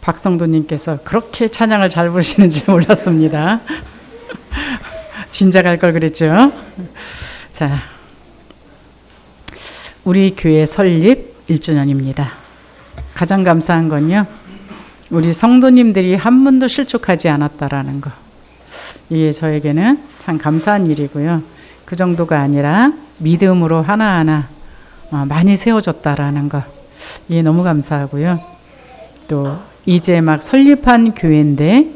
박성도님께서 그렇게 찬양을 잘 부르시는지 몰랐습니다. 진작 할 걸 그랬죠. 자, 우리 교회 설립 1주년입니다. 가장 감사한 건요, 우리 성도님들이 한 분도 실족하지 않았다라는 거. 이게 저에게는 참 감사한 일이고요. 그 정도가 아니라 믿음으로 하나하나 많이 세워졌다라는 거. 이게 너무 감사하고요. 또 이제 막 설립한 교회인데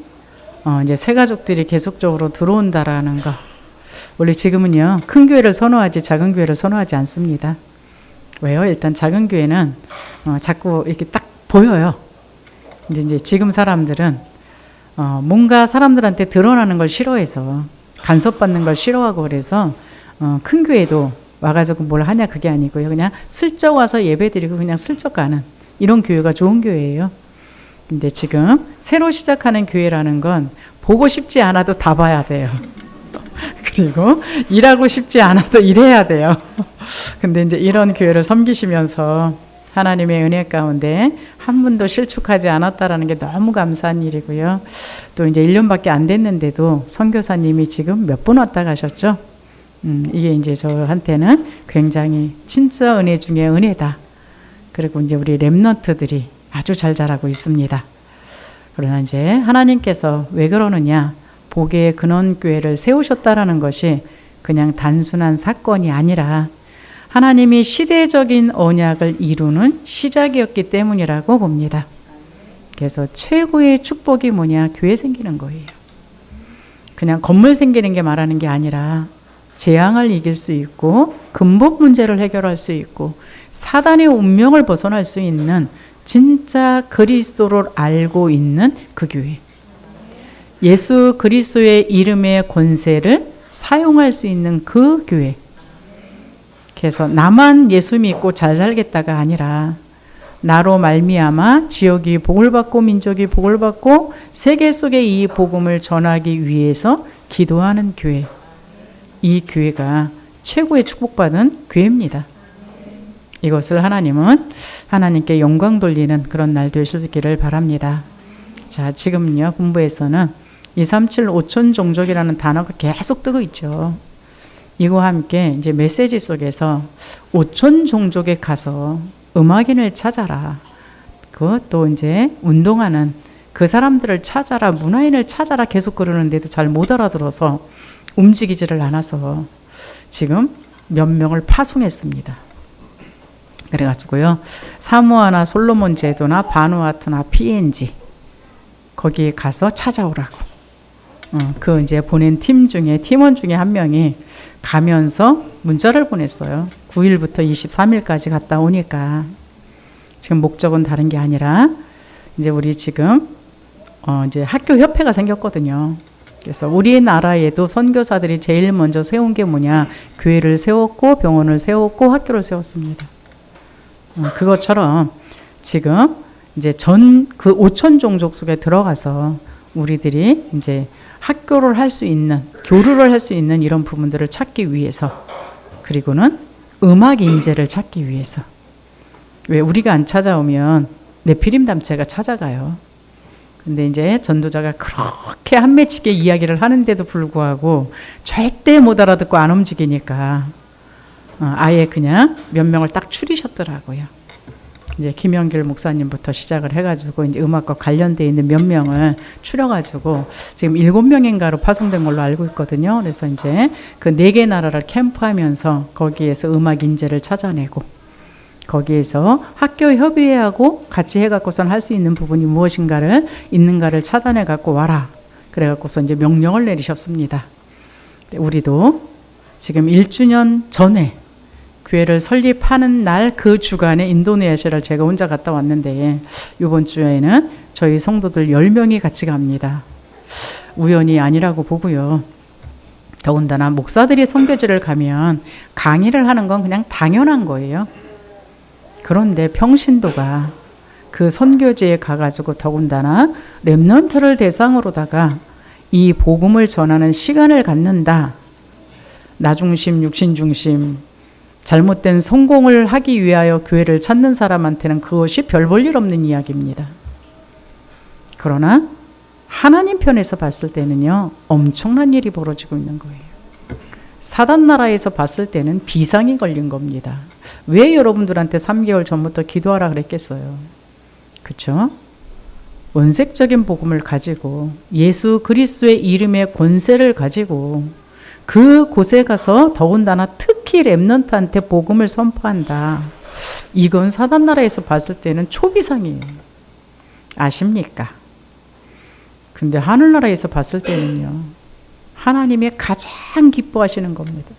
이제 새 가족들이 계속적으로 들어온다라는 거. 원래 지금은요, 큰 교회를 선호하지 작은 교회를 선호하지 않습니다. 왜요? 일단 작은 교회는 자꾸 이렇게 딱 보여요. 근데 이제 지금 사람들은 뭔가 사람들한테 드러나는 걸 싫어해서, 간섭받는 걸 싫어하고, 그래서 큰 교회도 와가지고 뭘 하냐 그게 아니고요. 그냥 슬쩍 와서 예배드리고 그냥 슬쩍 가는 이런 교회가 좋은 교회예요. 근데 지금 새로 시작하는 교회라는 건 보고 싶지 않아도 다 봐야 돼요. 그리고 일하고 싶지 않아도 일해야 돼요. 근데 이제 이런 교회를 섬기시면서 하나님의 은혜 가운데 한 분도 실축하지 않았다라는 게 너무 감사한 일이고요. 또 이제 1년밖에 안 됐는데도 선교사님이 지금 몇 분 왔다 가셨죠? 이게 이제 저한테는 굉장히 진짜 은혜 중에 은혜다. 그리고 이제 우리 렘넌트들이 아주 잘 자라고 있습니다. 그러나 이제 하나님께서 왜 그러느냐? 복의 근원교회를 세우셨다라는 것이 그냥 단순한 사건이 아니라 하나님이 시대적인 언약을 이루는 시작이었기 때문이라고 봅니다. 그래서 최고의 축복이 뭐냐? 교회 생기는 거예요. 그냥 건물 생기는 게 말하는 게 아니라 재앙을 이길 수 있고 근본 문제를 해결할 수 있고 사단의 운명을 벗어날 수 있는 진짜 그리스도를 알고 있는 그 교회. 예수 그리스도의 이름의 권세를 사용할 수 있는 그 교회. 그래서 나만 예수 믿고 잘 살겠다가 아니라 나로 말미암아 지역이 복을 받고 민족이 복을 받고 세계 속에 이 복음을 전하기 위해서 기도하는 교회. 이 교회가 최고의 축복받은 교회입니다. 이것을 하나님은 하나님께 영광 돌리는 그런 날 되시기를 바랍니다. 자, 지금요 본부에서는 237 5천 종족이라는 단어가 계속 뜨고 있죠. 이거와 함께 이제 메시지 속에서 5천 종족에 가서 음악인을 찾아라. 그것도 이제 운동하는 그 사람들을 찾아라, 문화인을 찾아라 계속 그러는데도 잘 못 알아들어서 움직이지를 않아서 지금 몇 명을 파송했습니다. 그래가지고요, 사모아나 솔로몬 제도나 바누아투나 PNG 거기에 가서 찾아오라고. 그 이제 보낸 팀원 중에 한 명이 가면서 문자를 보냈어요. 9일부터 23일까지 갔다 오니까 지금 목적은 다른 게 아니라 이제 우리 지금 이제 학교 협회가 생겼거든요. 그래서 우리나라에도 선교사들이 제일 먼저 세운 게 뭐냐? 교회를 세웠고 병원을 세웠고 학교를 세웠습니다. 그것처럼 지금 이제 그 5천 종족 속에 들어가서 우리들이 이제 학교를 할 수 있는, 교류를 할 수 있는 이런 부분들을 찾기 위해서, 그리고는 음악 인재를 찾기 위해서. 왜 우리가 안 찾아오면 네피림 단체가 찾아가요. 근데 이제 전도자가 그렇게 한 맺히게 이야기를 하는데도 불구하고 절대 못 알아듣고 안 움직이니까 아예 그냥 몇 명을 딱 추리셨더라고요. 이제 김영길 목사님부터 시작을 해가지고 이제 음악과 관련돼 있는 몇 명을 추려가지고 지금 7명인가로 파송된 걸로 알고 있거든요. 그래서 이제 그 4개 나라를 캠프하면서 거기에서 음악 인재를 찾아내고 거기에서 학교 협의회하고 같이 해갖고선 할 수 있는 부분이 무엇인가를 있는가를 찾아내 갖고 와라. 그래갖고서 이제 명령을 내리셨습니다. 우리도 지금 1주년 전에 교회를 설립하는 날 그 주간에 인도네시아를 제가 혼자 갔다 왔는데 이번 주에는 저희 성도들 10명이 같이 갑니다. 우연이 아니라고 보고요. 더군다나 목사들이 선교지를 가면 강의를 하는 건 그냥 당연한 거예요. 그런데 평신도가 그 선교지에 가가지고 더군다나 렘넌트를 대상으로다가 이 복음을 전하는 시간을 갖는다. 나 중심, 육신 중심, 잘못된 성공을 하기 위하여 교회를 찾는 사람한테는 그것이 별 볼 일 없는 이야기입니다. 그러나 하나님 편에서 봤을 때는요, 엄청난 일이 벌어지고 있는 거예요. 사단 나라에서 봤을 때는 비상이 걸린 겁니다. 왜 여러분들한테 3개월 전부터 기도하라 그랬겠어요? 그렇죠? 원색적인 복음을 가지고 예수 그리스도의 이름의 권세를 가지고 그 곳에 가서 더군다나 특히 렘넌트한테 복음을 선포한다. 이건 사단 나라에서 봤을 때는 초비상이에요. 아십니까? 근데 하늘나라에서 봤을 때는요, 하나님의 가장 기뻐하시는 겁니다.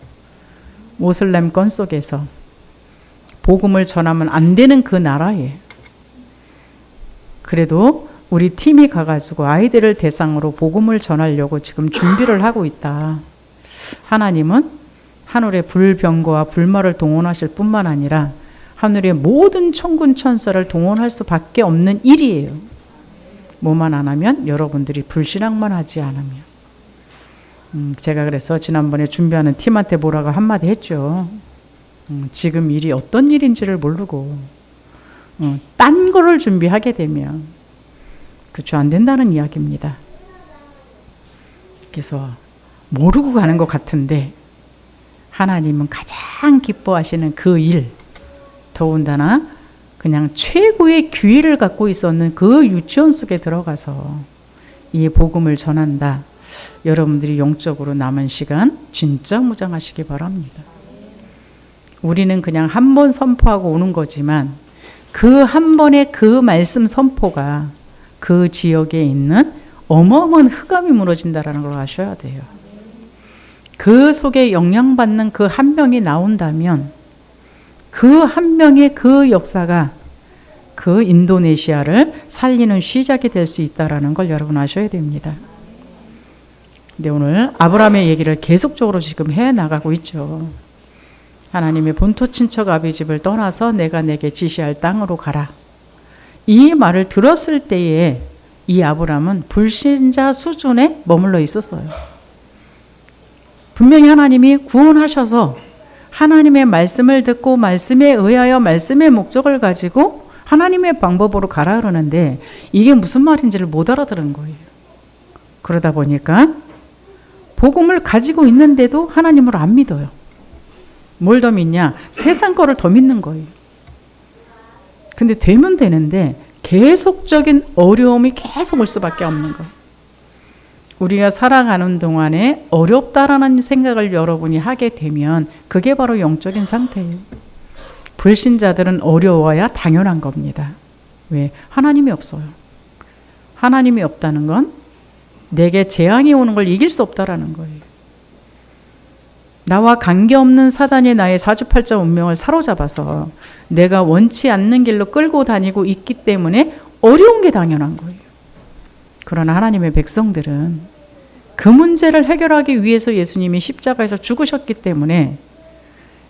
모슬렘권 속에서 복음을 전하면 안 되는 그 나라에 그래도 우리 팀이 가가지고 아이들을 대상으로 복음을 전하려고 지금 준비를 하고 있다. 하나님은 하늘의 불병거와 불말을 동원하실 뿐만 아니라 하늘의 모든 천군 천사를 동원할 수밖에 없는 일이에요. 뭐만 안 하면? 여러분들이 불신앙만 하지 않으면. 제가 그래서 지난번에 준비하는 팀한테 뭐라고 한마디 했죠. 지금 일이 어떤 일인지를 모르고 딴 거를 준비하게 되면 그렇죠, 안 된다는 이야기입니다. 그래서 모르고 가는 것 같은데 하나님은 가장 기뻐하시는 그 일, 더군다나 그냥 최고의 기회를 갖고 있었는 그 유치원 속에 들어가서 이 복음을 전한다. 여러분들이 영적으로 남은 시간 진짜 무장하시기 바랍니다. 우리는 그냥 한 번 선포하고 오는 거지만 그 한 번의 그 말씀 선포가 그 지역에 있는 어마어마한 흑암이 무너진다는 걸 아셔야 돼요. 그 속에 영향받는 그 한 명이 나온다면 그 한 명의 그 역사가 그 인도네시아를 살리는 시작이 될 수 있다는 걸 여러분 아셔야 됩니다. 근데 오늘 아브라함의 얘기를 계속적으로 지금 해나가고 있죠. 하나님의 본토 친척 아비집을 떠나서 내가 내게 지시할 땅으로 가라. 이 말을 들었을 때에 이 아브라함은 불신자 수준에 머물러 있었어요. 분명히 하나님이 구원하셔서 하나님의 말씀을 듣고 말씀에 의하여 말씀의 목적을 가지고 하나님의 방법으로 가라 그러는데 이게 무슨 말인지를 못 알아들은 거예요. 그러다 보니까 복음을 가지고 있는데도 하나님을 안 믿어요. 뭘 더 믿냐? 세상 거를 더 믿는 거예요. 근데 되면 되는데 계속적인 어려움이 계속 올 수밖에 없는 거예요. 우리가 살아가는 동안에 어렵다라는 생각을 여러분이 하게 되면 그게 바로 영적인 상태예요. 불신자들은 어려워야 당연한 겁니다. 왜? 하나님이 없어요. 하나님이 없다는 건 내게 재앙이 오는 걸 이길 수 없다라는 거예요. 나와 관계없는 사단이 나의 사주팔자 운명을 사로잡아서 내가 원치 않는 길로 끌고 다니고 있기 때문에 어려운 게 당연한 거예요. 그러나 하나님의 백성들은 그 문제를 해결하기 위해서 예수님이 십자가에서 죽으셨기 때문에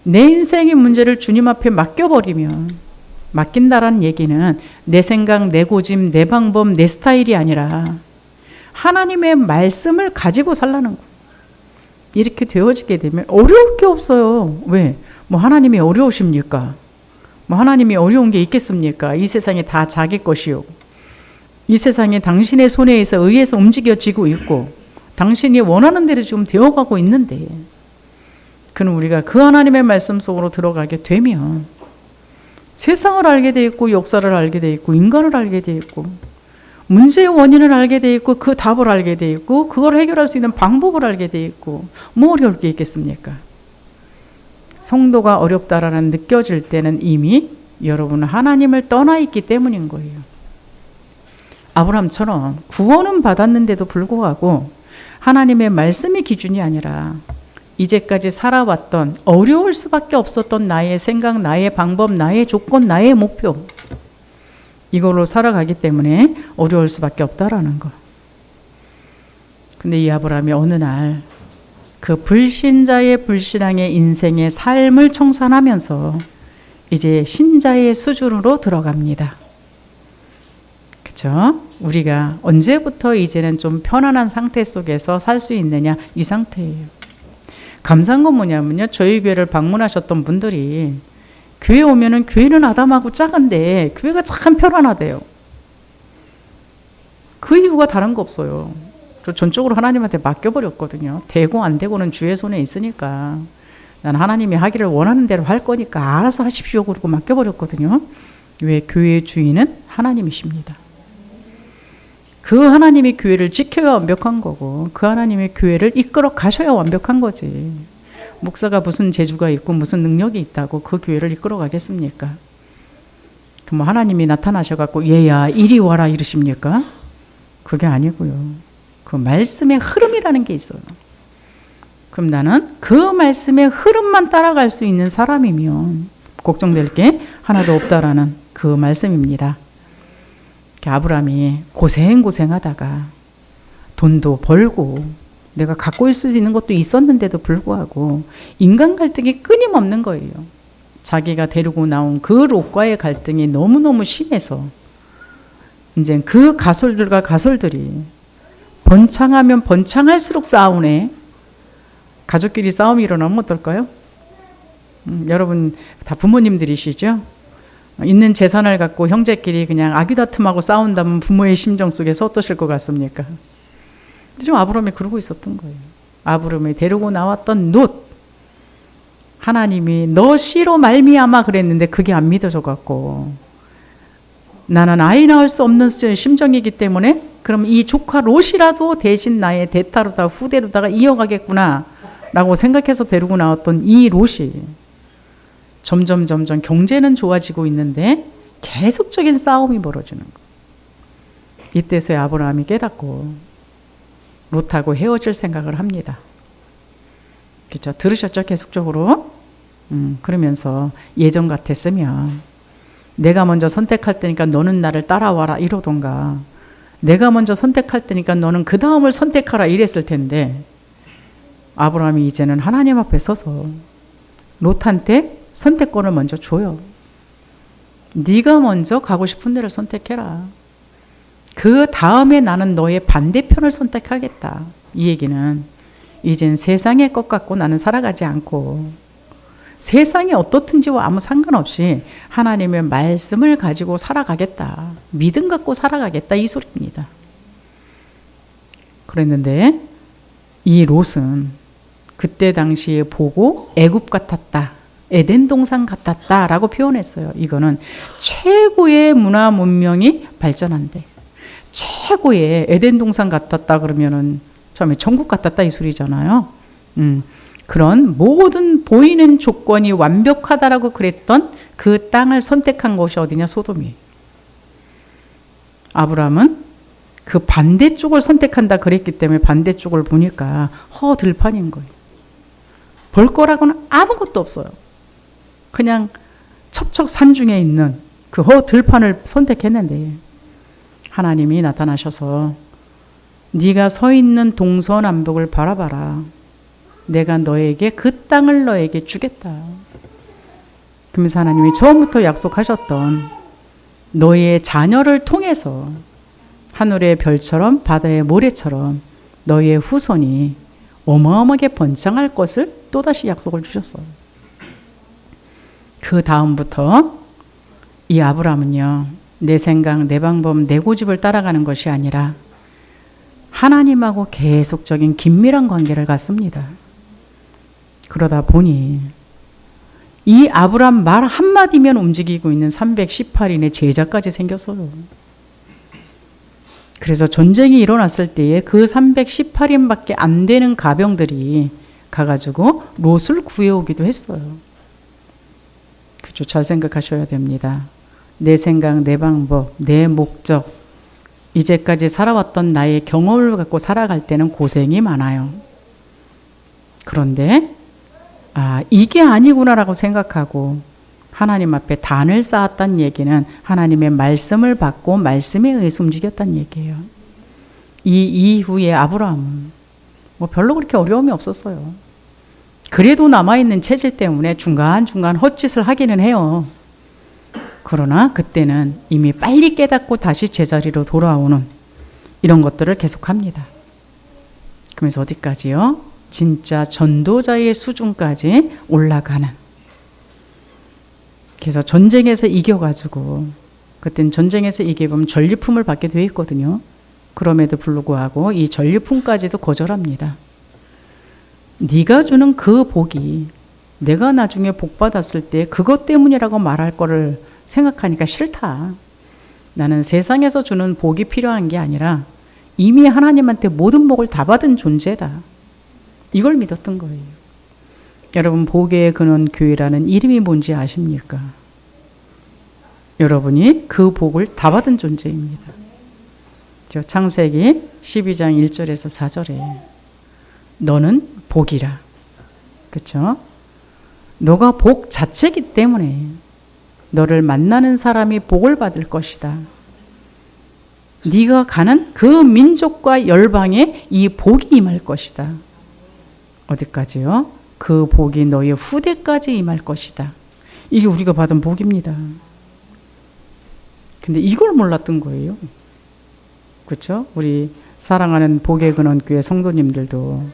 내 인생의 문제를 주님 앞에 맡겨버리면, 맡긴다라는 얘기는 내 생각, 내 고집, 내 방법, 내 스타일이 아니라 하나님의 말씀을 가지고 살라는 거예요. 이렇게 되어지게 되면 어려울 게 없어요. 왜? 뭐 하나님이 어려우십니까? 뭐 하나님이 어려운 게 있겠습니까? 이 세상이 다 자기 것이요. 이 세상이 당신의 손에 의해서 움직여지고 있고 당신이 원하는 대로 지금 되어가고 있는데 그는 우리가 그 하나님의 말씀 속으로 들어가게 되면 세상을 알게 돼 있고 역사를 알게 돼 있고 인간을 알게 돼 있고 문제의 원인을 알게 돼 있고 그 답을 알게 돼 있고 그걸 해결할 수 있는 방법을 알게 돼 있고 뭐 어려울 게 있겠습니까? 성도가 어렵다라는 느껴질 때는 이미 여러분은 하나님을 떠나 있기 때문인 거예요. 아브라함처럼 구원은 받았는데도 불구하고 하나님의 말씀이 기준이 아니라 이제까지 살아왔던 어려울 수밖에 없었던 나의 생각, 나의 방법, 나의 조건, 나의 목표 이걸로 살아가기 때문에 어려울 수밖에 없다라는 거. 근데 이 아브라함이 어느 날 그 불신자의 불신앙의 인생의 삶을 청산하면서 이제 신자의 수준으로 들어갑니다. 그렇죠? 우리가 언제부터 이제는 좀 편안한 상태 속에서 살 수 있느냐 이 상태예요. 감사한 건 뭐냐면요. 저희 교회를 방문하셨던 분들이 교회 오면은 교회는 아담하고 작은데 교회가 참 편안하대요. 그 이유가 다른 거 없어요. 저 전적으로 하나님한테 맡겨버렸거든요. 되고 안 되고는 주의 손에 있으니까. 난 하나님이 하기를 원하는 대로 할 거니까 알아서 하십시오 그러고 맡겨버렸거든요. 왜? 교회의 주인은 하나님이십니다. 그 하나님이 교회를 지켜야 완벽한 거고 그 하나님의 교회를 이끌어 가셔야 완벽한 거지. 목사가 무슨 재주가 있고 무슨 능력이 있다고 그 교회를 이끌어 가겠습니까? 그 뭐 하나님이 나타나셔갖고 얘야 이리 와라 이러십니까? 그게 아니고요. 그 말씀의 흐름이라는 게 있어요. 그럼 나는 그 말씀의 흐름만 따라갈 수 있는 사람이면 걱정될 게 하나도 없다라는 그 말씀입니다. 아브라함이 고생하다가 돈도 벌고 내가 갖고 있을 수 있는 것도 있었는데도 불구하고 인간 갈등이 끊임없는 거예요. 자기가 데리고 나온 그 롯과의 갈등이 너무너무 심해서 이제 그 가솔들과 가솔들이 번창하면 번창할수록 싸우네. 가족끼리 싸움이 일어나면 어떨까요? 여러분 다 부모님들이시죠? 있는 재산을 갖고 형제끼리 그냥 아귀다툼하고 싸운다면 부모의 심정 속에서 어떠실 것 같습니까? 좀 아브라함이 그러고 있었던 거예요. 아브라함이 데리고 나왔던 롯, 하나님이 너 씨로 말미암아 그랬는데 그게 안 믿어져 갖고 나는 아이 낳을 수 없는 심정이기 때문에 그럼 이 조카 롯이라도 대신 나의 대타로다 후대로다가 이어가겠구나 라고 생각해서 데리고 나왔던 이 롯이 점점 경제는 좋아지고 있는데 계속적인 싸움이 벌어지는 거. 이때서야 아브라함이 깨닫고 롯하고 헤어질 생각을 합니다. 그렇죠? 들으셨죠? 계속적으로. 그러면서 예전 같았으면 내가 먼저 선택할 테니까 너는 나를 따라와라 이러던가 내가 먼저 선택할 테니까 너는 그 다음을 선택하라 이랬을 텐데 아브라함이 이제는 하나님 앞에 서서 롯한테 선택권을 먼저 줘요. 네가 먼저 가고 싶은 데를 선택해라. 그 다음에 나는 너의 반대편을 선택하겠다. 이 얘기는 이젠 세상의 것 갖고 나는 살아가지 않고 세상이 어떻든지와 아무 상관없이 하나님의 말씀을 가지고 살아가겠다. 믿음 갖고 살아가겠다. 이 소리입니다. 그랬는데 이 롯은 그때 당시에 보고 애굽 같았다. 에덴 동산 같았다 라고 표현했어요. 이거는 최고의 문화 문명이 발전한대. 최고의 에덴 동산 같았다 그러면은 처음에 천국 같았다 이 소리잖아요. 그런 모든 보이는 조건이 완벽하다라고 그랬던 그 땅을 선택한 곳이 어디냐? 소돔이에요. 아브라함은 그 반대쪽을 선택한다 그랬기 때문에 반대쪽을 보니까 허들판인 거예요. 볼 거라고는 아무것도 없어요. 그냥 척척 산중에 있는 그 허들판을 선택했는데 하나님이 나타나셔서 네가 서 있는 동서남북을 바라봐라. 내가 너에게 그 땅을 너에게 주겠다. 그러면서 하나님이 처음부터 약속하셨던 너의 자녀를 통해서 하늘의 별처럼 바다의 모래처럼 너의 후손이 어마어마하게 번창할 것을 또다시 약속을 주셨어요. 그 다음부터 이 아브라함은요, 내 생각, 내 방법, 내 고집을 따라가는 것이 아니라 하나님하고 계속적인 긴밀한 관계를 갖습니다. 그러다 보니 이 아브라함 말 한마디면 움직이고 있는 318인의 제자까지 생겼어요. 그래서 전쟁이 일어났을 때에 그 318인밖에 안 되는 가병들이 가가지고 롯을 구해오기도 했어요. 그렇죠. 잘 생각하셔야 됩니다. 내 생각, 내 방법, 내 목적, 이제까지 살아왔던 나의 경험을 갖고 살아갈 때는 고생이 많아요. 그런데 이게 아니구나라고 생각하고 하나님 앞에 단을 쌓았다는 얘기는 하나님의 말씀을 받고 말씀에 의해서 움직였다는 얘기예요. 이 이후에 아브라함은 뭐 별로 그렇게 어려움이 없었어요. 그래도 남아있는 체질 때문에 중간중간 헛짓을 하기는 해요. 그러나 그때는 이미 빨리 깨닫고 다시 제자리로 돌아오는 이런 것들을 계속합니다. 그러면서 어디까지요? 진짜 전도자의 수준까지 올라가는. 그래서 전쟁에서 이겨가지고 그때는 전쟁에서 이기면 전리품을 받게 돼 있거든요. 그럼에도 불구하고 이 전리품까지도 거절합니다. 네가 주는 그 복이 내가 나중에 복 받았을 때 그것 때문이라고 말할 거를 생각하니까 싫다. 나는 세상에서 주는 복이 필요한 게 아니라 이미 하나님한테 모든 복을 다 받은 존재다. 이걸 믿었던 거예요. 여러분, 복의 근원 교회라는 이름이 뭔지 아십니까? 여러분이 그 복을 다 받은 존재입니다. 저 창세기 12장 1절에서 4절에 너는 복이라. 그렇죠? 너가 복 자체이기 때문에 너를 만나는 사람이 복을 받을 것이다. 네가 가는 그 민족과 열방에 이 복이 임할 것이다. 어디까지요? 그 복이 너의 후대까지 임할 것이다. 이게 우리가 받은 복입니다. 근데 이걸 몰랐던 거예요. 그렇죠? 우리 사랑하는 복의 근원 교회 성도님들도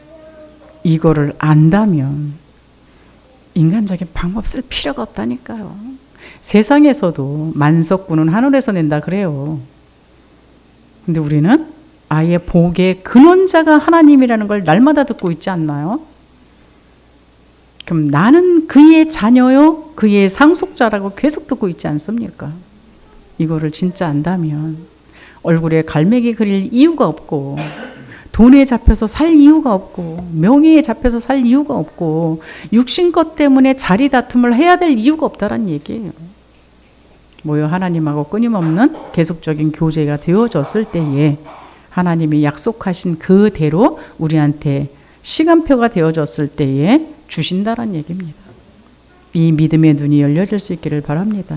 이거를 안다면 인간적인 방법 쓸 필요가 없다니까요. 세상에서도 만석군은 하늘에서 낸다 그래요. 근데 우리는 아예 복의 근원자가 하나님이라는 걸 날마다 듣고 있지 않나요? 그럼 나는 그의 자녀요, 그의 상속자라고 계속 듣고 있지 않습니까? 이거를 진짜 안다면 얼굴에 갈매기 그릴 이유가 없고, 돈에 잡혀서 살 이유가 없고, 명예에 잡혀서 살 이유가 없고, 육신것 때문에 자리 다툼을 해야 될 이유가 없다란 얘기예요. 뭐요? 하나님하고 끊임없는 계속적인 교제가 되어졌을 때에 하나님이 약속하신 그대로 우리한테 시간표가 되어졌을 때에 주신다란 얘기입니다. 이 믿음의 눈이 열려질 수 있기를 바랍니다.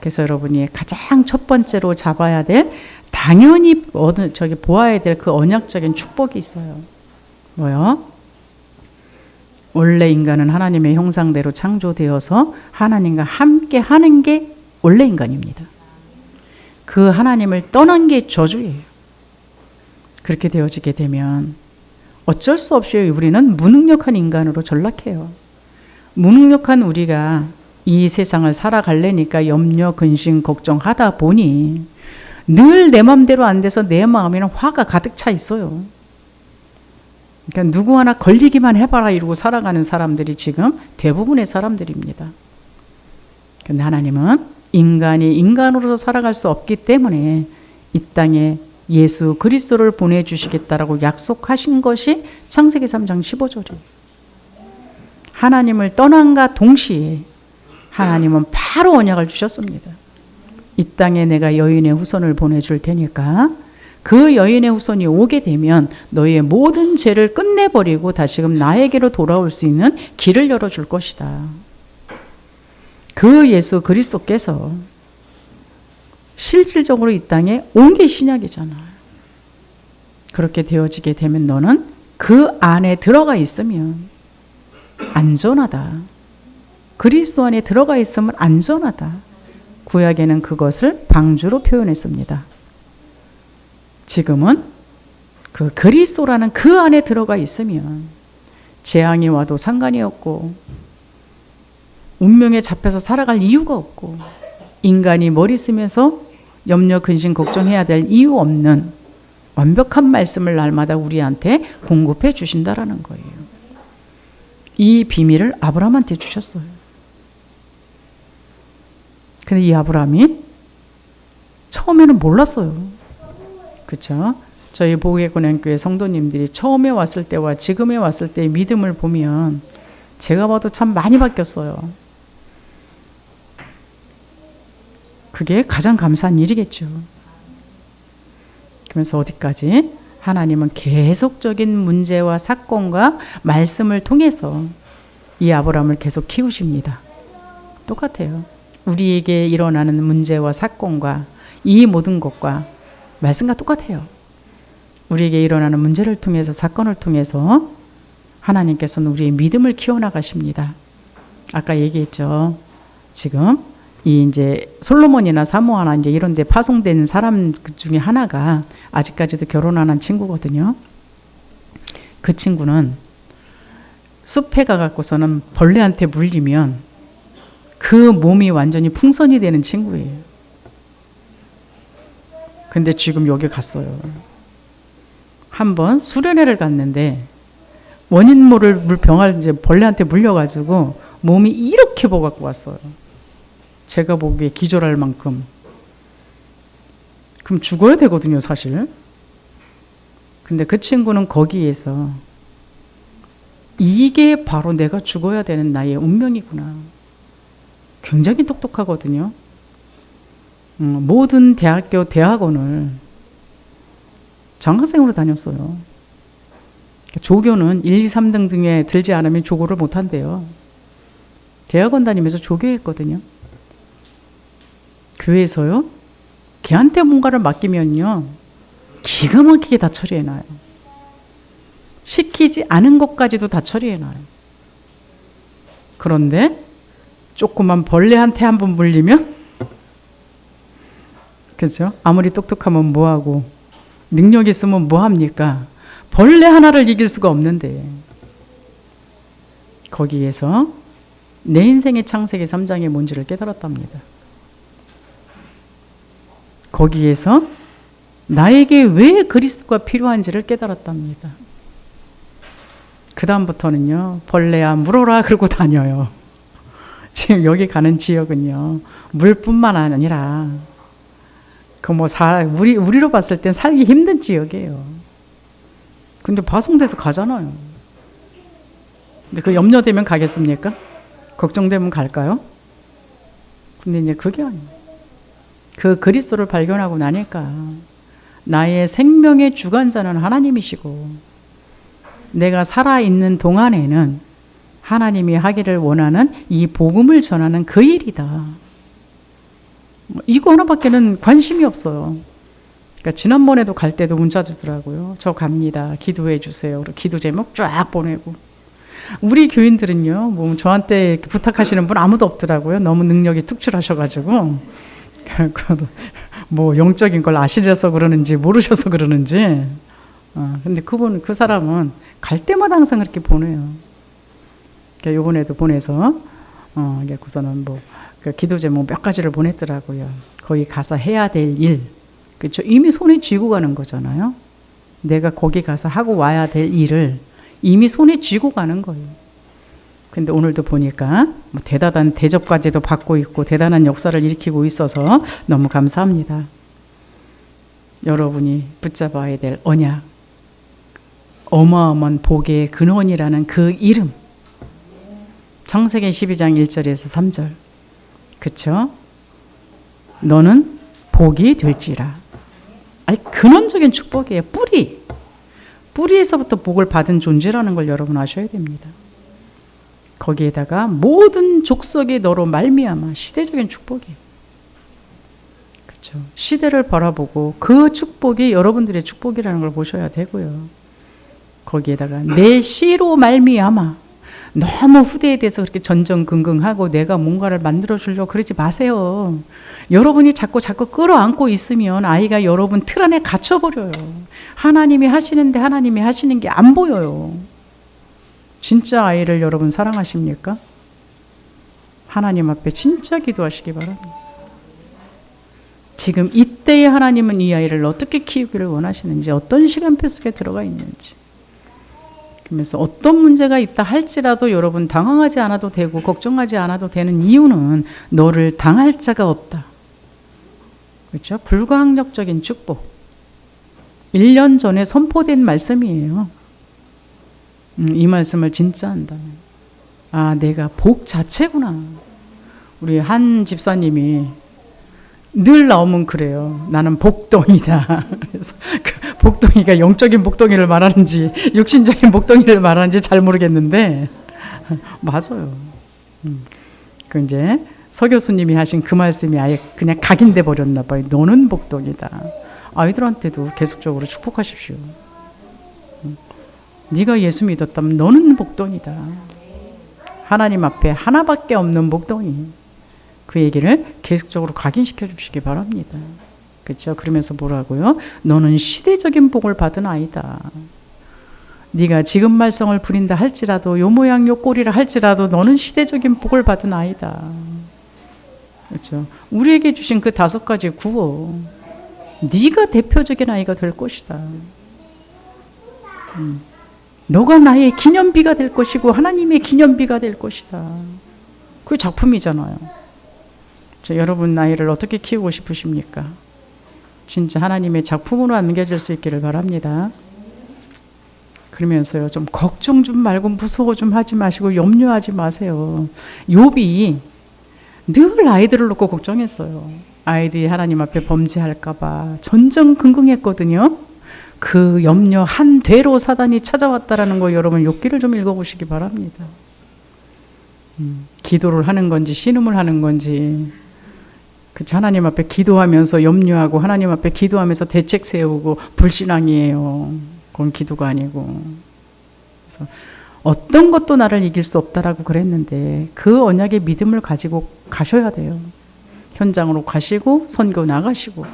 그래서 여러분이 가장 첫 번째로 잡아야 될, 당연히 보아야 될 그 언약적인 축복이 있어요. 뭐요? 원래 인간은 하나님의 형상대로 창조되어서 하나님과 함께 하는 게 원래 인간입니다. 그 하나님을 떠난 게 저주예요. 그렇게 되어지게 되면 어쩔 수 없이 우리는 무능력한 인간으로 전락해요. 무능력한 우리가 이 세상을 살아가려니까 염려, 근심, 걱정하다 보니 늘 내 마음대로 안 돼서 내 마음에는 화가 가득 차 있어요. 그러니까 누구 하나 걸리기만 해봐라 이러고 살아가는 사람들이 지금 대부분의 사람들입니다. 그런데 하나님은 인간이 인간으로서 살아갈 수 없기 때문에 이 땅에 예수 그리스도를 보내주시겠다라고 약속하신 것이 창세기 3장 15절이에요. 하나님을 떠난과 동시에 하나님은 바로 언약을 주셨습니다. 이 땅에 내가 여인의 후손을 보내줄 테니까 그 여인의 후손이 오게 되면 너의 모든 죄를 끝내버리고 다시금 나에게로 돌아올 수 있는 길을 열어줄 것이다. 그 예수 그리스도께서 실질적으로 이 땅에 온 게 신약이잖아요. 그렇게 되어지게 되면 너는 그 안에 들어가 있으면 안전하다. 그리스도 안에 들어가 있으면 안전하다. 구약에는 그것을 방주로 표현했습니다. 지금은 그 그리스도라는 그 안에 들어가 있으면 재앙이 와도 상관이 없고, 운명에 잡혀서 살아갈 이유가 없고, 인간이 머리 쓰면서 염려, 근심, 걱정해야 될 이유 없는 완벽한 말씀을 날마다 우리한테 공급해 주신다라는 거예요. 이 비밀을 아브라함한테 주셨어요. 근데 이 아브라함이 처음에는 몰랐어요. 그렇죠? 저희 복의 근원 교회 성도님들이 처음에 왔을 때와 지금에 왔을 때의 믿음을 보면 제가 봐도 참 많이 바뀌었어요. 그게 가장 감사한 일이겠죠. 그러면서 어디까지? 하나님은 계속적인 문제와 사건과 말씀을 통해서 이 아브라함을 계속 키우십니다. 똑같아요. 우리에게 일어나는 문제와 사건과 이 모든 것과 말씀과 똑같아요. 우리에게 일어나는 문제를 통해서, 사건을 통해서 하나님께서는 우리의 믿음을 키워나가십니다. 아까 얘기했죠. 지금 이 이제 솔로몬이나 사무아나 이제 이런 데 파송된 사람 중에 하나가 아직까지도 결혼 안 한 친구거든요. 그 친구는 숲에 가갖고서는 벌레한테 물리면 그 몸이 완전히 풍선이 되는 친구예요. 근데 지금 여기 갔어요. 한번 수련회를 갔는데 원인 모를 병을 이제 벌레한테 물려가지고 몸이 이렇게 버갖고 왔어요. 제가 보기에 기절할 만큼. 그럼 죽어야 되거든요, 사실. 근데 그 친구는 거기에서 이게 바로 내가 죽어야 되는 나의 운명이구나. 굉장히 똑똑하거든요. 모든 대학교 대학원을 장학생으로 다녔어요. 조교는 1, 2, 3등 등에 들지 않으면 조교를 못한대요. 대학원 다니면서 조교했거든요. 교회에서요. 걔한테 뭔가를 맡기면요. 기가 막히게 다 처리해놔요. 시키지 않은 것까지도 다 처리해놔요. 그런데 조그만 벌레한테 한번 물리면 그렇죠? 아무리 똑똑하면 뭐하고 능력 있으면 뭐합니까? 벌레 하나를 이길 수가 없는데 거기에서 내 인생의 창세기 3장의 뭔지를 깨달았답니다. 거기에서 나에게 왜 그리스도가 필요한지를 깨달았답니다. 그 다음부터는요. 벌레야 물어라 그러고 다녀요. 지금 여기 가는 지역은요. 물뿐만 아니라 우리로 봤을 땐 살기 힘든 지역이에요. 근데 파송돼서 가잖아요. 근데 그 염려되면 가겠습니까? 걱정되면 갈까요? 근데 이제 그게 아니에요. 그 그리스도를 발견하고 나니까 나의 생명의 주관자는 하나님이시고 내가 살아있는 동안에는 하나님이 하기를 원하는 이 복음을 전하는 그 일이다. 이거 하나밖에는 관심이 없어요. 그러니까 지난번에도 갈 때도 문자 주더라고요. 저 갑니다. 기도해 주세요. 기도 제목 쫙 보내고. 우리 교인들은요. 뭐 저한테 부탁하시는 분 아무도 없더라고요. 너무 능력이 특출하셔가지고. 뭐 영적인 걸 아시려서 그러는지 모르셔서 그러는지. 근데 그 사람은 갈 때마다 항상 그렇게 보내요. 그러니까 요번에도 보내서 우선은 그 기도 제목 몇 가지를 보냈더라고요. 거기 가서 해야 될 일. 그렇죠? 이미 손에 쥐고 가는 거잖아요. 내가 거기 가서 하고 와야 될 일을 이미 손에 쥐고 가는 거예요. 근데 오늘도 보니까 대단한 대접까지도 받고 있고 대단한 역사를 일으키고 있어서 너무 감사합니다. 여러분이 붙잡아야 될 언약, 어마어마한 복의 근원이라는 그 이름. 창세기 12장 1절에서 3절. 그쵸? 너는 복이 될지라. 아니, 근원적인 축복이에요. 뿌리에서부터 복을 받은 존재라는 걸 여러분 아셔야 됩니다. 거기에다가 모든 족속이 너로 말미암아 시대적인 축복이에요. 그렇죠? 시대를 바라보고 그 축복이 여러분들의 축복이라는 걸 보셔야 되고요. 거기에다가 내 씨로 말미암아 너무 후대에 대해서 그렇게 전전긍긍하고 내가 뭔가를 만들어 주려고 그러지 마세요. 여러분이 자꾸 끌어안고 있으면 아이가 여러분 틀 안에 갇혀버려요. 하나님이 하시는데 하나님이 하시는 게 안 보여요. 진짜 아이를 여러분 사랑하십니까? 하나님 앞에 진짜 기도하시기 바랍니다. 지금 이때의 하나님은 이 아이를 어떻게 키우기를 원하시는지, 어떤 시간표 속에 들어가 있는지. 그러면서 어떤 문제가 있다 할지라도 여러분 당황하지 않아도 되고 걱정하지 않아도 되는 이유는 너를 당할 자가 없다. 그렇죠? 불가항력적인 축복. 1년 전에 선포된 말씀이에요. 이 말씀을 진짜 한다면 내가 복 자체구나. 우리 한 집사님이 늘 나오면 그래요. 나는 복덩이다. 그래서 그 복덩이가 영적인 복덩이를 말하는지 육신적인 복덩이를 말하는지 잘 모르겠는데 맞아요. 그 이제 서 교수님이 하신 그 말씀이 아예 그냥 각인돼 버렸나 봐요. 너는 복덩이다. 아이들한테도 계속적으로 축복하십시오. 네가 예수 믿었다면 너는 복덩이다. 하나님 앞에 하나밖에 없는 복덩이. 그 얘기를 계속적으로 각인시켜 주시기 바랍니다. 그렇죠? 그러면서 뭐라고요? 너는 시대적인 복을 받은 아이다. 네가 지금 말썽을 부린다 할지라도 요 모양 요 꼴이라 할지라도 너는 시대적인 복을 받은 아이다. 그렇죠? 우리에게 주신 그 5가지 구호. 네가 대표적인 아이가 될 것이다. 너가 나의 기념비가 될 것이고 하나님의 기념비가 될 것이다. 그게 작품이잖아요. 여러분 나이를 어떻게 키우고 싶으십니까? 진짜 하나님의 작품으로 남겨질 수 있기를 바랍니다. 그러면서요, 좀 걱정 좀 말고 무서워 좀 하지 마시고 염려하지 마세요. 욥이 늘 아이들을 놓고 걱정했어요. 아이들이 하나님 앞에 범죄할까봐 전전긍긍했거든요. 그 염려 한 되로 사단이 찾아왔다라는 거 여러분 욥기를 좀 읽어보시기 바랍니다. 기도를 하는 건지 신음을 하는 건지, 하나님 앞에 기도하면서 염려하고 하나님 앞에 기도하면서 대책 세우고 불신앙이에요. 그건 기도가 아니고. 그래서 어떤 것도 나를 이길 수 없다라고 그랬는데 그 언약의 믿음을 가지고 가셔야 돼요. 현장으로 가시고 선교 나가시고.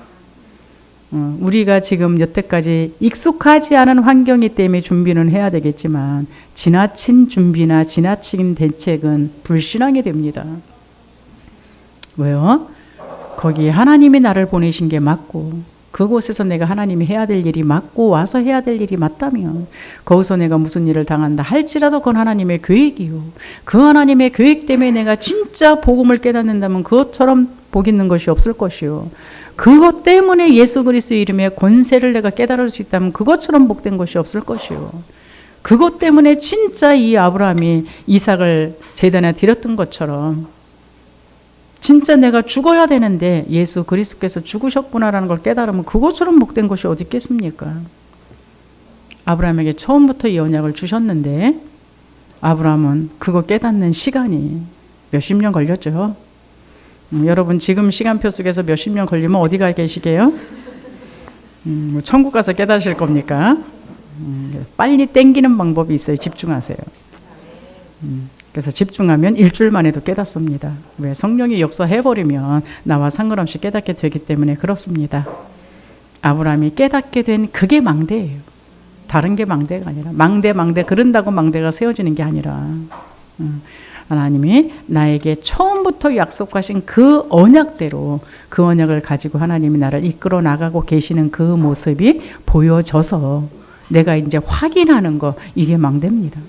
우리가 지금 여태까지 익숙하지 않은 환경이 때문에 준비는 해야 되겠지만 지나친 준비나 지나친 대책은 불신앙이 됩니다. 왜요? 거기에 하나님이 나를 보내신 게 맞고 그곳에서 내가 하나님이 해야 될 일이 맞고 와서 해야 될 일이 맞다면 거기서 내가 무슨 일을 당한다 할지라도 그건 하나님의 계획이요. 그 하나님의 계획 때문에 내가 진짜 복음을 깨닫는다면 그것처럼 복 있는 것이 없을 것이요. 그것 때문에 예수 그리스도의 이름의 권세를 내가 깨달을 수 있다면 그것처럼 복된 것이 없을 것이요. 그것 때문에 진짜 이 아브라함이 이삭을 제단에 드렸던 것처럼 진짜 내가 죽어야 되는데 예수 그리스도께서 죽으셨구나라는 걸 깨달으면 그것처럼 복된 것이 어디 있겠습니까? 아브라함에게 처음부터 이 언약을 주셨는데 아브라함은 그거 깨닫는 시간이 몇십 년 걸렸죠. 여러분 지금 시간표 속에서 몇십 년 걸리면 어디 가 계시게요? 천국 가서 깨닫으실 겁니까? 빨리 땡기는 방법이 있어요. 집중하세요. 그래서 집중하면 일주일 만에도 깨닫습니다. 왜? 성령이 역사해버리면 나와 상관없이 깨닫게 되기 때문에 그렇습니다. 아브라함이 깨닫게 된 그게 망대예요. 다른 게 망대가 아니라 망대 그런다고 망대가 세워지는 게 아니라 하나님이 나에게 처음부터 약속하신 그 언약대로 그 언약을 가지고 하나님이 나를 이끌어 나가고 계시는 그 모습이 보여져서 내가 이제 확인하는 거, 이게 망대입니다.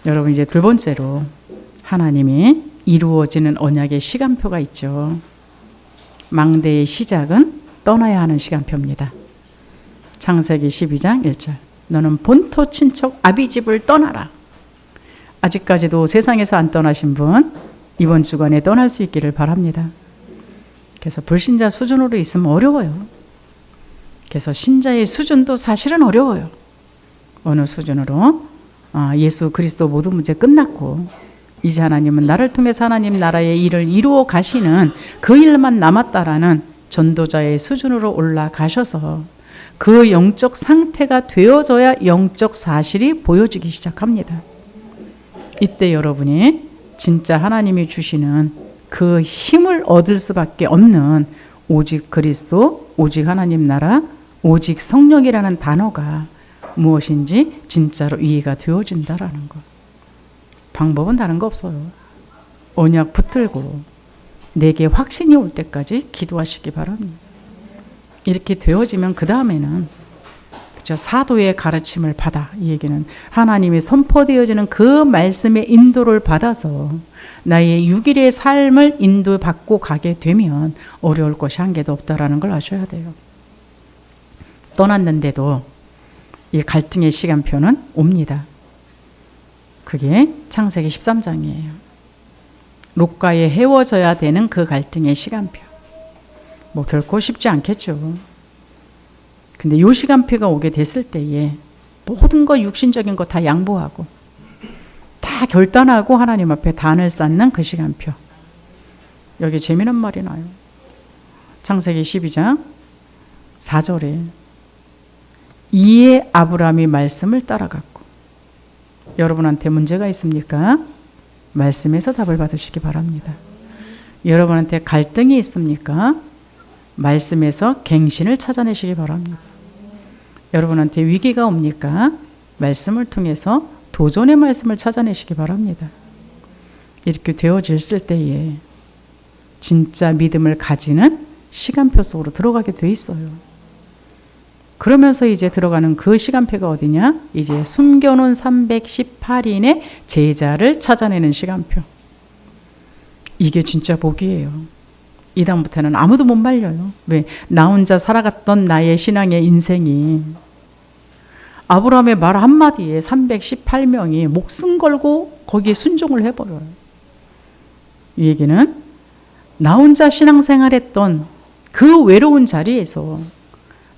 여러분 이제 두 번째로 하나님이 이루어지는 언약의 시간표가 있죠. 망대의 시작은 떠나야 하는 시간표입니다. 창세기 12장 1절 너는 본토 친척 아비집을 떠나라. 아직까지도 세상에서 안 떠나신 분 이번 주간에 떠날 수 있기를 바랍니다. 그래서 불신자 수준으로 있으면 어려워요. 그래서 신자의 수준도 사실은 어려워요. 어느 수준으로? 예수 그리스도 모든 문제 끝났고 이제 하나님은 나를 통해서 하나님 나라의 일을 이루어 가시는 그 일만 남았다라는 전도자의 수준으로 올라가셔서 그 영적 상태가 되어져야 영적 사실이 보여지기 시작합니다. 이때 여러분이 진짜 하나님이 주시는 그 힘을 얻을 수밖에 없는 오직 그리스도, 오직 하나님 나라, 오직 성령이라는 단어가 무엇인지 진짜로 이해가 되어진다라는 것. 방법은 다른 거 없어요. 언약 붙들고 내게 확신이 올 때까지 기도하시기 바랍니다. 이렇게 되어지면 그 다음에는 사도의 가르침을 받아, 이 얘기는 하나님이 선포되어지는 그 말씀의 인도를 받아서 나의 6일의 삶을 인도받고 가게 되면 어려울 것이 한 개도 없다라는 걸 아셔야 돼요. 떠났는데도 이 갈등의 시간표는 옵니다. 그게 창세기 13장이에요. 롯과의 헤어져야 되는 그 갈등의 시간표. 뭐 결코 쉽지 않겠죠. 근데 이 시간표가 오게 됐을 때에 모든 거 육신적인 거 다 양보하고 다 결단하고 하나님 앞에 단을 쌓는 그 시간표. 여기 재미난 말이 나요. 창세기 12장 4절에 이에 아브라함이 말씀을 따라갔고. 여러분한테 문제가 있습니까? 말씀에서 답을 받으시기 바랍니다. 여러분한테 갈등이 있습니까? 말씀에서 갱신을 찾아내시기 바랍니다. 여러분한테 위기가 옵니까? 말씀을 통해서 도전의 말씀을 찾아내시기 바랍니다. 이렇게 되어질 때에 진짜 믿음을 가지는 시간표 속으로 들어가게 돼 있어요. 그러면서 이제 들어가는 그 시간표가 어디냐? 이제 숨겨놓은 318인의 제자를 찾아내는 시간표. 이게 진짜 복이에요. 이 다음부터는 아무도 못 말려요. 왜? 나 혼자 살아갔던 나의 신앙의 인생이 아브라함의 말 한마디에 318명이 목숨 걸고 거기에 순종을 해버려요. 이 얘기는 나 혼자 신앙생활했던 그 외로운 자리에서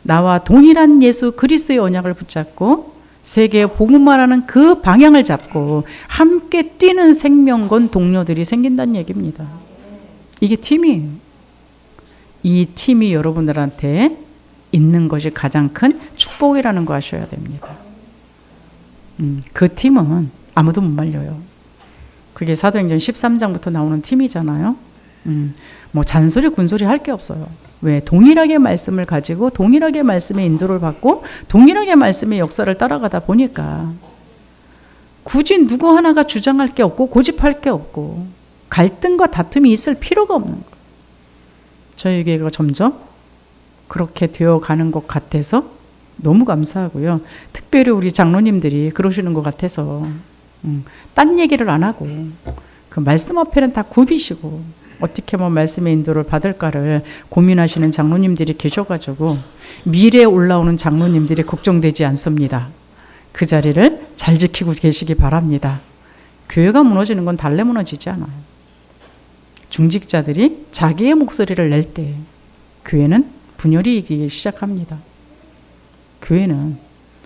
나와 동일한 예수 그리스도의 언약을 붙잡고 세계에 복음화라는 그 방향을 잡고 함께 뛰는 생명건 동료들이 생긴다는 얘기입니다. 이게 팀이에요. 이 팀이 여러분들한테 있는 것이 가장 큰 축복이라는 거 아셔야 됩니다. 그 팀은 아무도 못 말려요. 그게 사도행전 13장부터 나오는 팀이잖아요. 뭐 잔소리 군소리 할 게 없어요. 왜? 동일하게 말씀을 가지고 동일하게 말씀의 인도를 받고 동일하게 말씀의 역사를 따라가다 보니까 굳이 누구 하나가 주장할 게 없고 고집할 게 없고 갈등과 다툼이 있을 필요가 없는 거예요. 저에게가 점점 그렇게 되어가는 것 같아서 너무 감사하고요. 특별히 우리 장로님들이 그러시는 것 같아서 딴 얘기를 안 하고 그 말씀 앞에는 다 굽이시고 어떻게 하면 말씀의 인도를 받을까를 고민하시는 장로님들이 계셔가지고 미래에 올라오는 장로님들이 걱정되지 않습니다. 그 자리를 잘 지키고 계시기 바랍니다. 교회가 무너지는 건 달래 무너지지 않아요. 중직자들이 자기의 목소리를 낼 때 교회는 분열이 이기 시작합니다. 교회는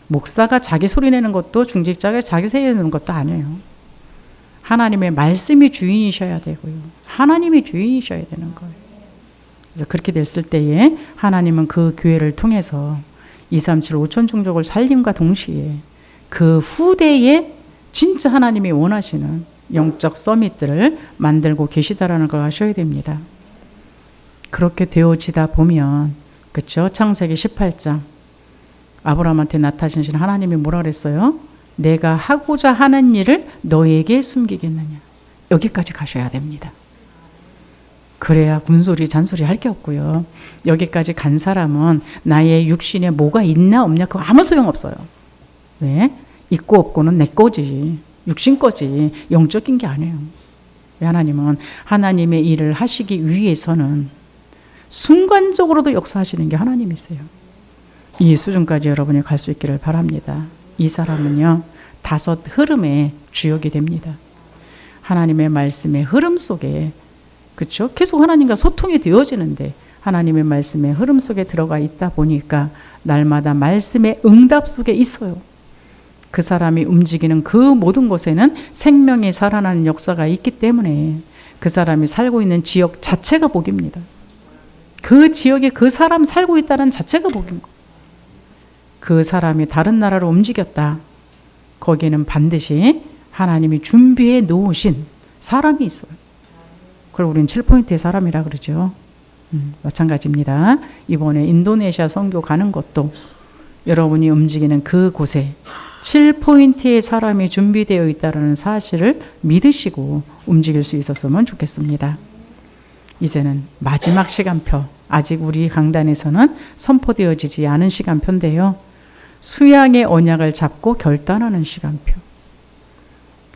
목사가 자기 소리 내는 것도 중직자가 자기 소리 내는 것도 아니에요. 하나님의 말씀이 주인이셔야 되고요. 하나님이 주인이셔야 되는 거예요. 그래서 그렇게 됐을 때에 하나님은 그 교회를 통해서 237 5천 종족을 살림과 동시에 그 후대에 진짜 하나님이 원하시는 영적 서밋들을 만들고 계시다라는 걸 아셔야 됩니다. 그렇게 되어지다 보면 그렇죠? 창세기 18장 아브라함한테 나타나신 하나님이 뭐라 그랬어요? 내가 하고자 하는 일을 너에게 숨기겠느냐. 여기까지 가셔야 됩니다. 그래야 군소리 잔소리 할 게 없고요. 여기까지 간 사람은 나의 육신에 뭐가 있나 없냐 그거 아무 소용없어요. 왜? 있고 없고는 내 거지. 육신 거지. 영적인 게 아니에요. 하나님은 하나님의 일을 하시기 위해서는 순간적으로도 역사하시는 게 하나님이세요. 이 수준까지 여러분이 갈 수 있기를 바랍니다. 이 사람은요 5 흐름의 주역이 됩니다. 하나님의 말씀의 흐름 속에 그렇죠? 계속 하나님과 소통이 되어지는데 하나님의 말씀의 흐름 속에 들어가 있다 보니까 날마다 말씀의 응답 속에 있어요. 그 사람이 움직이는 그 모든 곳에는 생명이 살아나는 역사가 있기 때문에 그 사람이 살고 있는 지역 자체가 복입니다. 그 지역에 그 사람 살고 있다는 자체가 복인 거예요. 그 사람이 다른 나라로 움직였다. 거기에는 반드시 하나님이 준비해 놓으신 사람이 있어요. 그걸 우리는 7포인트의 사람이라 그러죠. 마찬가지입니다. 이번에 인도네시아 선교 가는 것도 여러분이 움직이는 그 곳에 7포인트의 사람이 준비되어 있다는 사실을 믿으시고 움직일 수 있었으면 좋겠습니다. 이제는 마지막 시간표, 아직 우리 강단에서는 선포되어지지 않은 시간표인데요. 수양의 언약을 잡고 결단하는 시간표.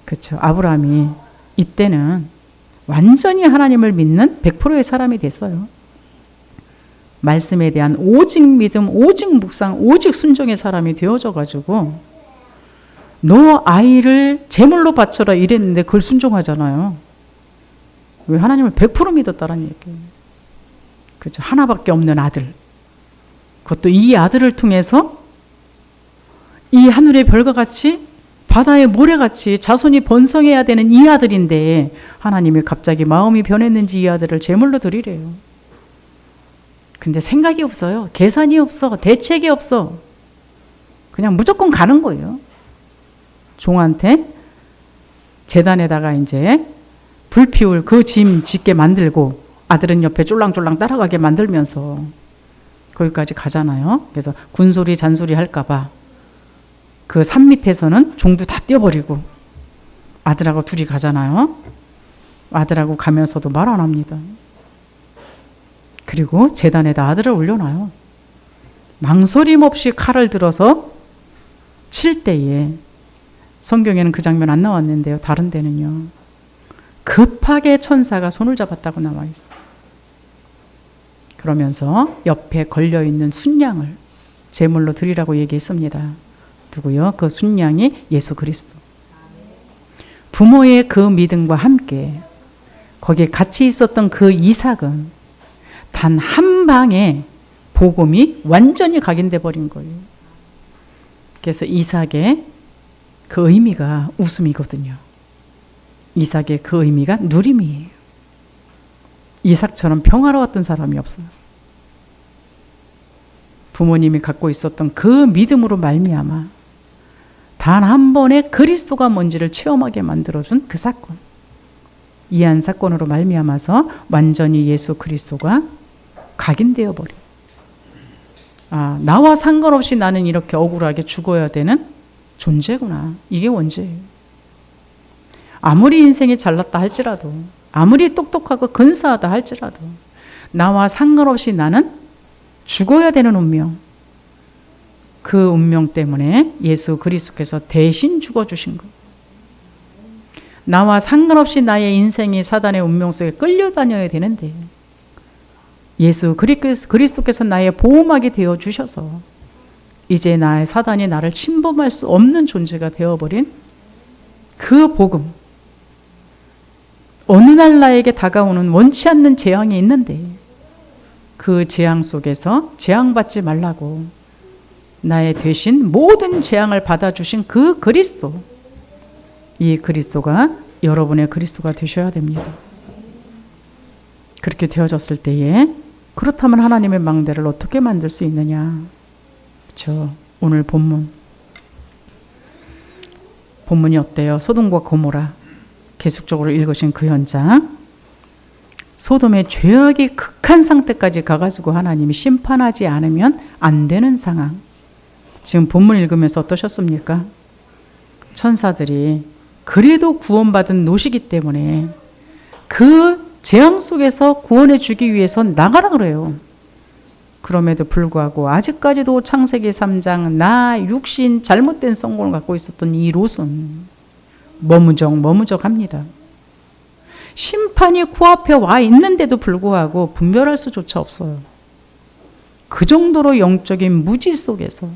그렇죠. 아브라함이 이때는 완전히 하나님을 믿는 100%의 사람이 됐어요. 말씀에 대한 오직 믿음, 오직 묵상, 오직 순종의 사람이 되어져 가지고 너 아이를 제물로 바쳐라 이랬는데 그걸 순종하잖아요. 왜? 하나님을 100% 믿었다는 얘기예요. 그렇죠. 하나밖에 없는 아들. 그것도 이 아들을 통해서 이 하늘의 별과 같이 바다의 모래같이 자손이 번성해야 되는 이 아들인데 하나님이 갑자기 마음이 변했는지 이 아들을 제물로 드리래요. 근데 생각이 없어요. 계산이 없어. 대책이 없어. 그냥 무조건 가는 거예요. 종한테 제단에다가 이제 불 피울 그 짐 짓게 만들고 아들은 옆에 쫄랑쫄랑 따라가게 만들면서 거기까지 가잖아요. 그래서 군소리 잔소리 할까봐 그 산 밑에서는 종도 다 떼어버리고 아들하고 둘이 가잖아요. 아들하고 가면서도 말 안 합니다. 그리고 제단에다 아들을 올려놔요. 망설임 없이 칼을 들어서 칠 때에, 성경에는 그 장면 안 나왔는데요. 다른 데는요. 급하게 천사가 손을 잡았다고 나와 있어요. 그러면서 옆에 걸려있는 순양을 제물로 드리라고 얘기했습니다. 누구요? 그 순양이 예수 그리스도. 부모의 그 믿음과 함께 거기에 같이 있었던 그 이삭은 단 한 방에 복음이 완전히 각인돼 버린 거예요. 그래서 이삭의 그 의미가 웃음이거든요. 이삭의 그 의미가 누림이에요. 이삭처럼 평화로웠던 사람이 없어요. 부모님이 갖고 있었던 그 믿음으로 말미암아 단 한 번의 그리스도가 뭔지를 체험하게 만들어준 그 사건. 이 한 사건으로 말미암아서 완전히 예수 그리스도가 각인되어 버린. 나와 상관없이 나는 이렇게 억울하게 죽어야 되는 존재구나. 이게 원죄예요. 아무리 인생이 잘났다 할지라도, 아무리 똑똑하고 근사하다 할지라도 나와 상관없이 나는 죽어야 되는 운명. 그 운명 때문에 예수 그리스도께서 대신 죽어주신 것. 나와 상관없이 나의 인생이 사단의 운명 속에 끌려다녀야 되는데 예수 그리스도께서 나의 보호막이 되어주셔서 이제 나의 사단이 나를 침범할 수 없는 존재가 되어버린 그 복음. 어느 날 나에게 다가오는 원치 않는 재앙이 있는데 그 재앙 속에서 재앙받지 말라고 나의 대신 모든 재앙을 받아주신 그 그리스도. 이 그리스도가 여러분의 그리스도가 되셔야 됩니다. 그렇게 되어졌을 때에 그렇다면 하나님의 망대를 어떻게 만들 수 있느냐. 그렇죠. 오늘 본문이 어때요? 소돔과 고모라 계속적으로 읽으신 그 현장. 소돔의 죄악이 극한 상태까지 가가지고 하나님이 심판하지 않으면 안 되는 상황. 지금 본문 읽으면서 어떠셨습니까? 천사들이 그래도 구원받은 노시기 때문에 그 재앙 속에서 구원해 주기 위해서 나가라 그래요. 그럼에도 불구하고 아직까지도 창세기 3장 나 육신 잘못된 성공을 갖고 있었던 이 롯은 머무적합니다. 심판이 코앞에 와 있는데도 불구하고 분별할 수조차 없어요. 그 정도로 영적인 무지 속에서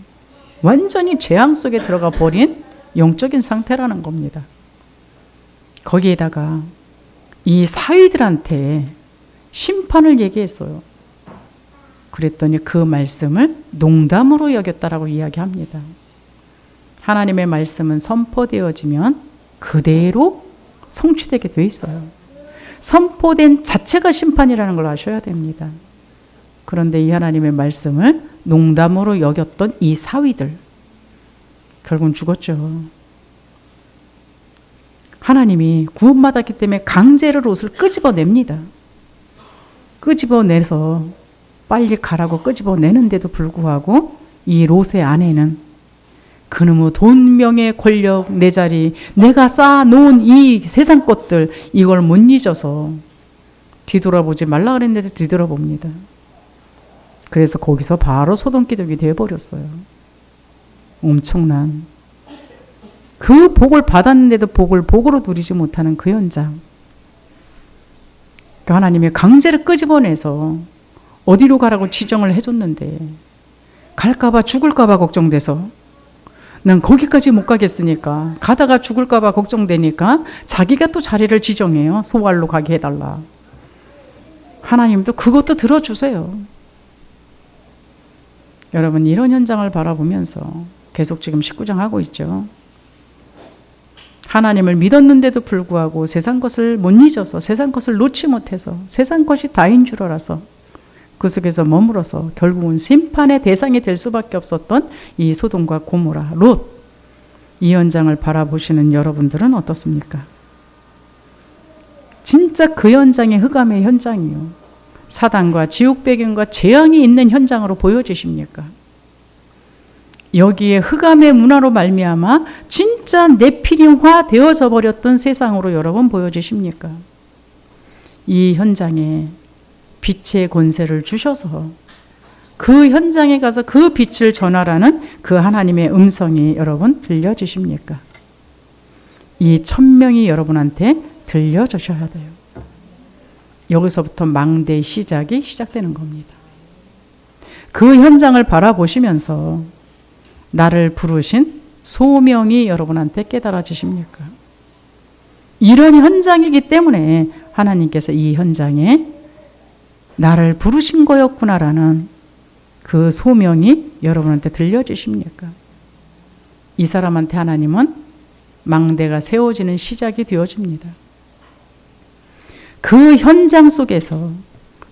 완전히 재앙 속에 들어가 버린 영적인 상태라는 겁니다. 거기에다가 이 사위들한테 심판을 얘기했어요. 그랬더니 그 말씀을 농담으로 여겼다라고 이야기합니다. 하나님의 말씀은 선포되어지면 그대로 성취되게 돼 있어요. 선포된 자체가 심판이라는 걸 아셔야 됩니다. 그런데 이 하나님의 말씀을 농담으로 여겼던 이 사위들 결국은 죽었죠. 하나님이 구원받았기 때문에 강제로 롯을 끄집어냅니다. 끄집어내서 빨리 가라고 끄집어내는데도 불구하고 이 롯의 아내는 그놈의 돈, 명예, 권력, 내 자리, 내가 쌓아놓은 이 세상 것들 이걸 못 잊어서 뒤돌아보지 말라 그랬는데 뒤돌아봅니다. 그래서 거기서 바로 소돔기둥이 되어버렸어요. 엄청난 그 복을 받았는데도 복을 복으로 누리지 못하는 그 현장. 그러니까 하나님이 강제로 끄집어내서 어디로 가라고 지정을 해줬는데 갈까봐 죽을까봐 걱정돼서 난 거기까지 못 가겠으니까 가다가 죽을까봐 걱정되니까 자기가 또 자리를 지정해요. 소활로 가게 해달라. 하나님도 그것도 들어주세요. 여러분 이런 현장을 바라보면서 계속 지금 19장 하고 있죠. 하나님을 믿었는데도 불구하고 세상 것을 못 잊어서 세상 것을 놓지 못해서 세상 것이 다인 줄 알아서 그 속에서 머물어서 결국은 심판의 대상이 될 수밖에 없었던 이 소돔과 고모라, 롯. 이 현장을 바라보시는 여러분들은 어떻습니까? 진짜 그 현장이 흑암의 현장이요. 사단과 지옥 배경과 재앙이 있는 현장으로 보여지십니까? 여기에 흑암의 문화로 말미암아 진짜 네피림화 되어져 버렸던 세상으로 여러분 보여지십니까? 이 현장에 빛의 권세를 주셔서 그 현장에 가서 그 빛을 전하라는 그 하나님의 음성이 여러분 들려주십니까? 이 1000명이 여러분한테 들려주셔야 돼요. 여기서부터 망대의 시작이 시작되는 겁니다. 그 현장을 바라보시면서 나를 부르신 소명이 여러분한테 깨달아지십니까? 이런 현장이기 때문에 하나님께서 이 현장에 나를 부르신 거였구나라는 그 소명이 여러분한테 들려지십니까? 이 사람한테 하나님은 망대가 세워지는 시작이 되어집니다. 그 현장 속에서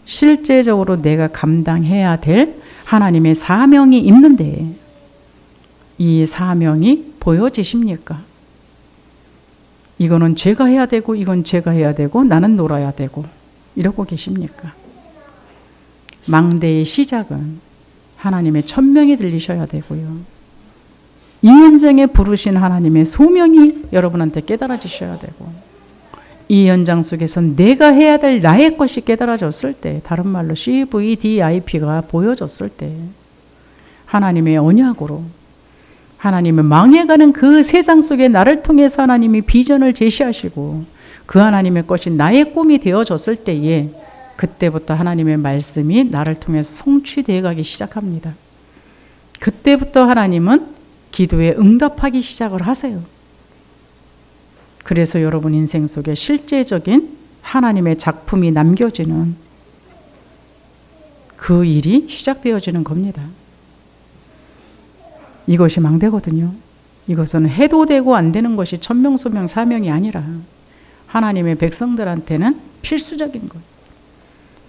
실제적으로 내가 감당해야 될 하나님의 사명이 있는데 이 사명이 보여지십니까? 이거는 제가 해야 되고 이건 제가 해야 되고 나는 놀아야 되고 이러고 계십니까? 망대의 시작은 하나님의 1000명이 들리셔야 되고요. 이 현장에 부르신 하나님의 소명이 여러분한테 깨달아지셔야 되고 이 현장 속에서 내가 해야 될 나의 것이 깨달아졌을 때, 다른 말로 CVDIP가 보여졌을 때 하나님의 언약으로 하나님의 망해가는 그 세상 속에 나를 통해서 하나님이 비전을 제시하시고 그 하나님의 것이 나의 꿈이 되어졌을 때에 그때부터 하나님의 말씀이 나를 통해서 성취되어 가기 시작합니다. 그때부터 하나님은 기도에 응답하기 시작을 하세요. 그래서 여러분 인생 속에 실제적인 하나님의 작품이 남겨지는 그 일이 시작되어지는 겁니다. 이것이 망대거든요. 이것은 해도 되고 안 되는 것이 천명소명 사명이 아니라 하나님의 백성들한테는 필수적인 것.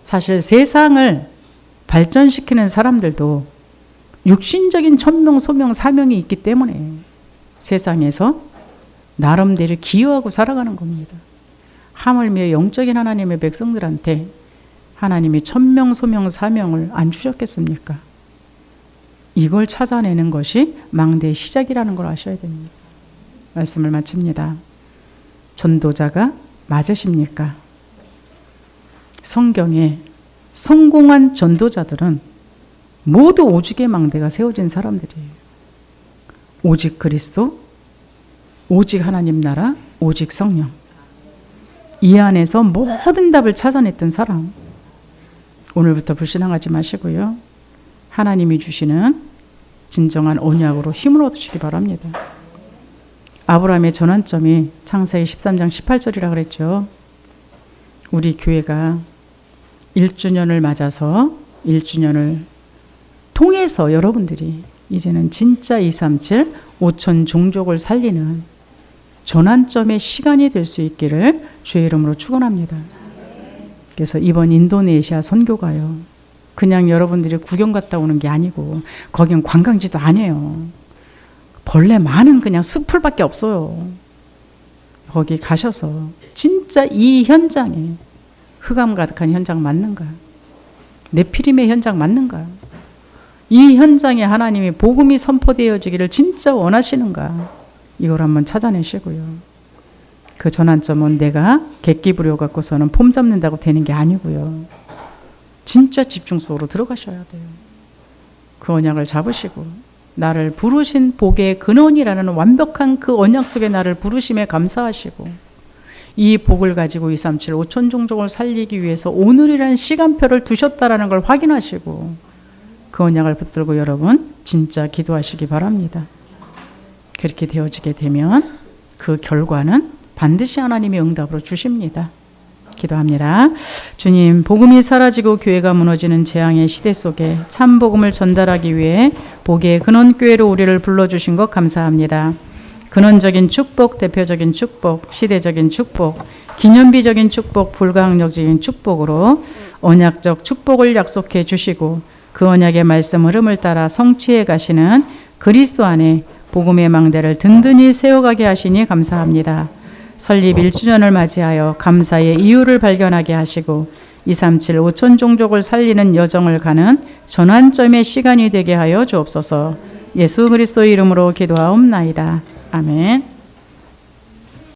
사실 세상을 발전시키는 사람들도 육신적인 천명소명 사명이 있기 때문에 세상에서 나름대로 기여하고 살아가는 겁니다. 하물며 영적인 하나님의 백성들한테 하나님이 천명소명 사명을 안 주셨겠습니까? 이걸 찾아내는 것이 망대의 시작이라는 걸 아셔야 됩니다. 말씀을 마칩니다. 전도자가 맞으십니까? 성경에 성공한 전도자들은 모두 오직의 망대가 세워진 사람들이에요. 오직 그리스도, 오직 하나님 나라, 오직 성령. 이 안에서 모든 답을 찾아냈던 사람. 오늘부터 불신앙하지 마시고요. 하나님이 주시는 진정한 언약으로 힘을 얻으시기 바랍니다. 아브라함의 전환점이 창세기 13장 18절이라 그랬죠. 우리 교회가 1주년을 맞아서 1주년을 통해서 여러분들이 이제는 진짜 237 5천 종족을 살리는 전환점의 시간이 될 수 있기를 주의 이름으로 축원합니다. 그래서 이번 인도네시아 선교가요. 그냥 여러분들이 구경 갔다 오는 게 아니고 거긴 관광지도 아니에요. 벌레 많은 그냥 숲풀밖에 없어요. 거기 가셔서 진짜 이 현장에 흑암 가득한 현장 맞는가? 네피림의 현장 맞는가? 이 현장에 하나님이 복음이 선포되어지기를 진짜 원하시는가? 이걸 한번 찾아내시고요. 그 전환점은 내가 객기 부려 갖고서는 폼 잡는다고 되는 게 아니고요. 진짜 집중 속으로 들어가셔야 돼요. 그 언약을 잡으시고 나를 부르신 복의 근원이라는 완벽한 그 언약 속에 나를 부르심에 감사하시고 이 복을 가지고 237 5천 종족을 살리기 위해서 오늘이라는 시간표를 두셨다라는 걸 확인하시고 그 언약을 붙들고 여러분 진짜 기도하시기 바랍니다. 그렇게 되어지게 되면 그 결과는 반드시 하나님의 응답으로 주십니다. 기도합니다. 주님, 복음이 사라지고 교회가 무너지는 재앙의 시대 속에 참 복음을 전달하기 위해 복의 근원교회로 우리를 불러주신 것 감사합니다. 근원적인 축복, 대표적인 축복, 시대적인 축복, 기념비적인 축복, 불가항력적인 축복으로 언약적 축복을 약속해 주시고 그 언약의 말씀 흐름을 따라 성취해 가시는 그리스도 안에 복음의 망대를 든든히 세워가게 하시니 감사합니다. 설립 1주년을 맞이하여 감사의 이유를 발견하게 하시고 237 5천 종족을 살리는 여정을 가는 전환점의 시간이 되게 하여 주옵소서. 예수 그리스도의 이름으로 기도하옵나이다. 아멘.